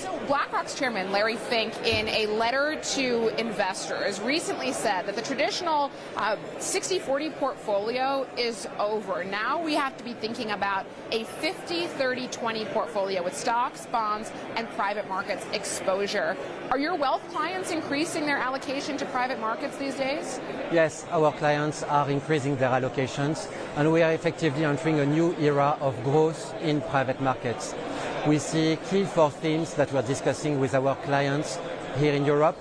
So BlackRock's chairman, Larry Fink, in a letter to investors, recently said that the traditional 60-40 portfolio is over. Now we have to be thinking about a 50-30-20 portfolio with stocks, bonds, and private markets exposure. Are your wealth clients increasing their allocation to private markets these days? Yes, our clients are increasing their allocations, and we are effectively entering a new era of growth in private markets. We see key four themes that we're discussing with our clients here in Europe.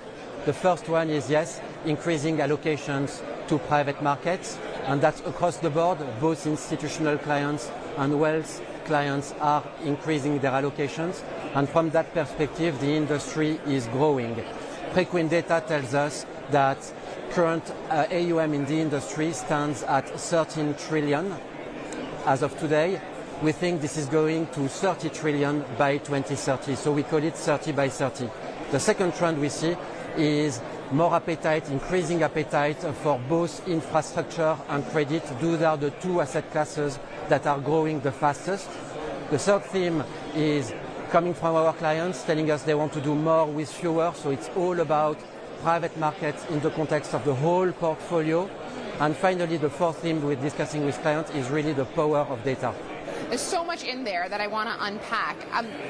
The first one is, yes, increasing allocations to private markets, and that's across the board. Both institutional clients and wealth clients are increasing their allocations, and from that perspective, the industry is growing. Preqin data tells us that current AUM in the industry stands at 13 trillion as of today. We think this is going to 30 trillion by 2030, so we call it 30 by 30. The second trend we see is more appetite, increasing appetite for both infrastructure and credit. Those are the two asset classes that are growing the fastest. The third theme is coming from our clients, telling us they want to do more with fewer, so it's all about private markets in the context of the whole portfolio. And finally, the fourth theme we're discussing with clients is really the power of data. There's so much in there that I want to unpack.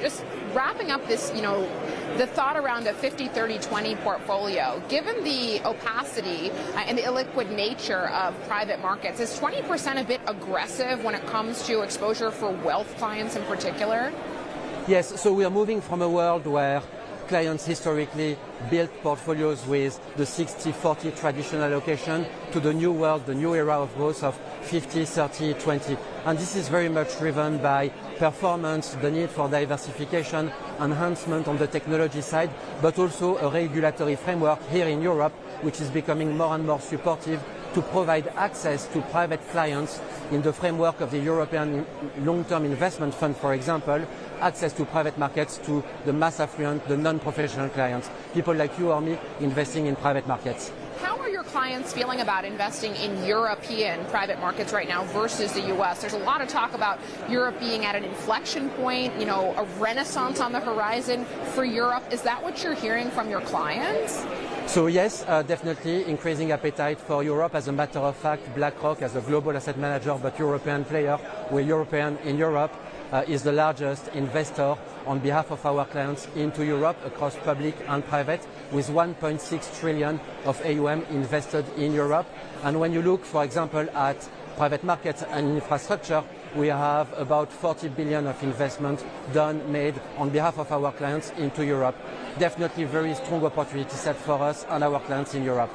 Just wrapping up this, the thought around a 50-30-20 portfolio. Given the opacity and the illiquid nature of private markets, is 20% a bit aggressive when it comes to exposure for wealth clients in particular? Yes, so we are moving from a world where clients historically built portfolios with the 60-40 traditional allocation to the new world, the new era of growth of 50-30-20. And this is very much driven by performance, the need for diversification, enhancement on the technology side, but also a regulatory framework here in Europe, which is becoming more and more supportive to provide access to private clients in the framework of the European Long-Term Investment Fund, for example, access to private markets to the mass affluent, the non-professional clients, people like you or me investing in private markets. How are your clients feeling about investing in European private markets right now versus the U.S.? There's a lot of talk about Europe being at an inflection point, a renaissance on the horizon for Europe. Is that what you're hearing from your clients? So yes, definitely increasing appetite for Europe. As a matter of fact, BlackRock, as a global asset manager but European player, we're European in Europe, is the largest investor on behalf of our clients into Europe across public and private, with 1.6 trillion of AUM invested in Europe. And when you look, for example, at private markets and infrastructure, we have about 40 billion of investment made on behalf of our clients into Europe. Definitely very strong opportunity set for us and our clients in Europe.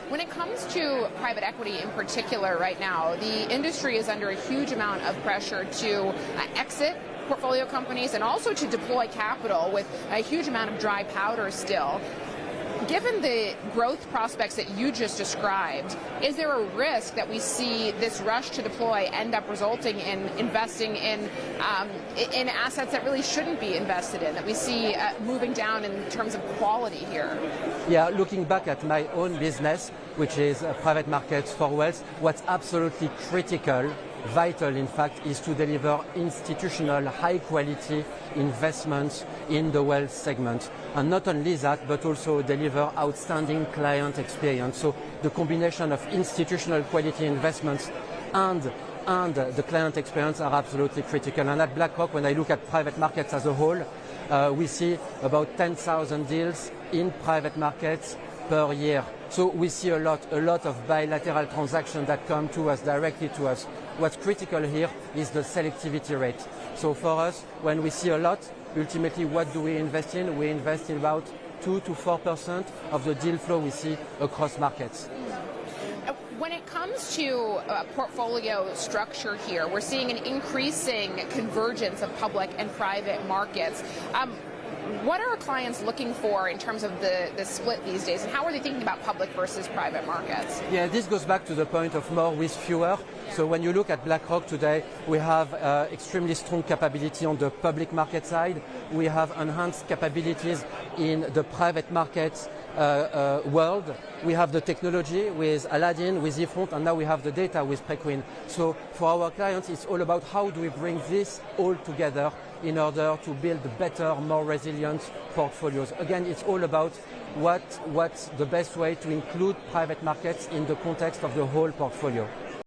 When it comes to private equity in particular right now, the industry is under a huge amount of pressure to exit portfolio companies and also to deploy capital with a huge amount of dry powder still. Given the growth prospects that you just described, is there a risk that we see this rush to deploy end up resulting in investing in assets that really shouldn't be invested in, that we see moving down in terms of quality here? Yeah, looking back at my own business, which is private markets for wealth, what's absolutely critical, vital in fact, is to deliver institutional high-quality investments in the wealth segment. And not only that, but also deliver outstanding client experience. So the combination of institutional quality investments and the client experience are absolutely critical. And at BlackRock, when I look at private markets as a whole, we see about 10,000 deals in private markets per year. So we see a lot of bilateral transactions that come to us, directly to us. What's critical here is the selectivity rate. So for us, when we see a lot, ultimately what do we invest in? We invest in about 2 to 4% of the deal flow we see across markets. When it comes to portfolio structure here, we're seeing an increasing convergence of public and private markets. What are our clients looking for in terms of the split these days, and how are they thinking about public versus private markets? Yeah, this goes back to the point of more with fewer. So when you look at BlackRock today, we have extremely strong capability on the public market side. We have enhanced capabilities in the private markets world. We have the technology with Aladdin, with eFront, and now we have the data with Preqin. So for our clients, it's all about how do we bring this all together in order to build better, more resilient portfolios. Again, it's all about what's the best way to include private markets in the context of the whole portfolio.